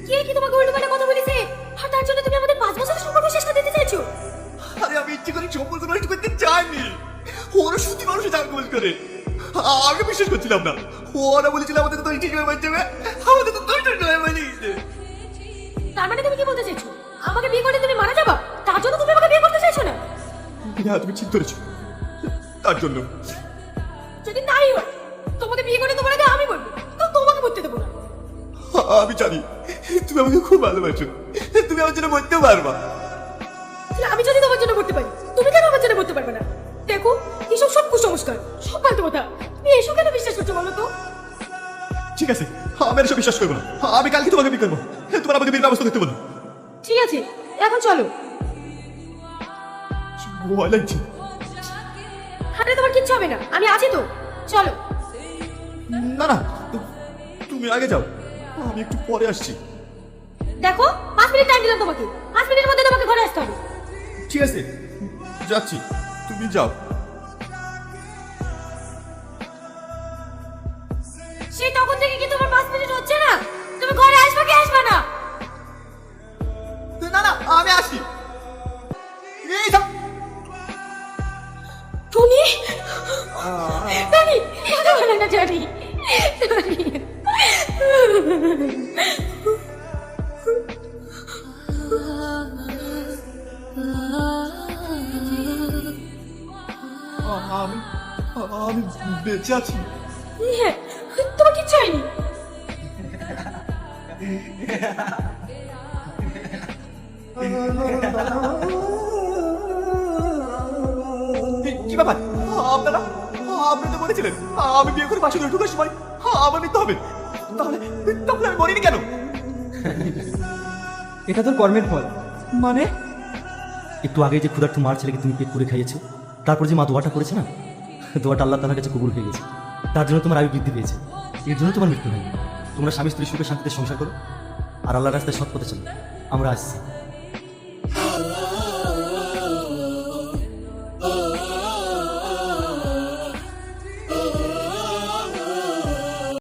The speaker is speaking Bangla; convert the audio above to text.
কে কি তোমাকে উল্টোপাল্টা কথা বলেছে আর তার জন্য তুমি আমাদের 5 বছরের সম্পর্ক শেষ করে দিতে চাইছো? আরে আমি ইচ্ছে করে সম্পর্ক নষ্ট করতে চাইনি। ওরা সত্যি মানুষের জান কমেন্ট করে, আগে বিশ্বাস করছিলাম না। ওরা বলেছিল আমাদের তো ঠিক হয়ে যাবে, আমাদের তো হয়ে গেছে। তার মানে তুমি কি বলতে চাইছো আমাকে বিয়ে করলে তুমি মারা যাবা, তার জন্য তুমি আমাকে বিয়ে করতে চাইছো না? হ্যাঁ, তুমি ঠিক ধরেছো, তার জন্য। যদি তাই হয় তোমাকে বিয়ে করে তোমার আগে আমি বলবো, তো তোমাকে বলতে দেবো না। আমি জানি তুমি আমাকে খুব ভালোবাসো, তুমি আমার জন্য মরতেও পারবা। আমি যদি তোমার জন্য করতে পারি তুমি কেন আমার জন্য করতে পারবে না? দেখো এসব সব কুসংস্কার, সব ফালতু কথা। তুমি এসব কেন বিশ্বাস করছো বলো তো? ঠিক আছে, আমি এসব বিশ্বাস করবো না। আমি কালকে তোমাকে বিয়ে করবো, তোমার আমাকে বিয়ের ব্যবস্থা করতে বলো। ঠিক আছে এখন চলো। ভয় লাগছে। আরে তোমার কিচ্ছু হবে না, আমি আছি তো, চলো। না না, তুমি আগে যাও, আমি একটু পরে আসছি। দেখো 5 মিনিট টাইম দিলাম তোমাকে, 5 মিনিটের মধ্যে তোমাকে ঘরে আসতে হবে। ঠিক আছে, যাচ্ছি, তুমি যাও। সেই তখন থেকে কি তোমার 5 মিনিট হচ্ছে না? তুমি ঘরে আসবে কি আসবে না? না না, আমি আসি। এই যাও। টনি টনি কথা বলে না টনি। আমি আমি বেঁচে আছি। হ্যাঁ, তোমার কিচ্ছু হয়নি। কি ব্যাপার, আপনারা আপনি তো বলেছিলেন আমি বিয়ে করে বাসা ঢোকার সময় আমার মৃত্যু হবে। তাহলে তাহলে আমি মরিনি কেন? এটা তোর কর্মের ফল। মানে একটু আগে যে ক্ষুধার্ত মার ছেলেকে তুমি পেট করে খাইয়েছো, তারপর যে মা দোয়াটা করেছে না, দোয়াটা আল্লাহ তাআলার কাছে কবুল হয়ে গেছে। তার জন্য তোমার আয়ু বৃদ্ধি পেয়েছে, এর জন্য তোমার মৃত্যু হয়নি। তোমরা স্বামী স্ত্রী সুখে শান্তিতে সংসার করো আর আল্লাহর রাস্তায় সৎ পথে চলো। আমরা আসছি।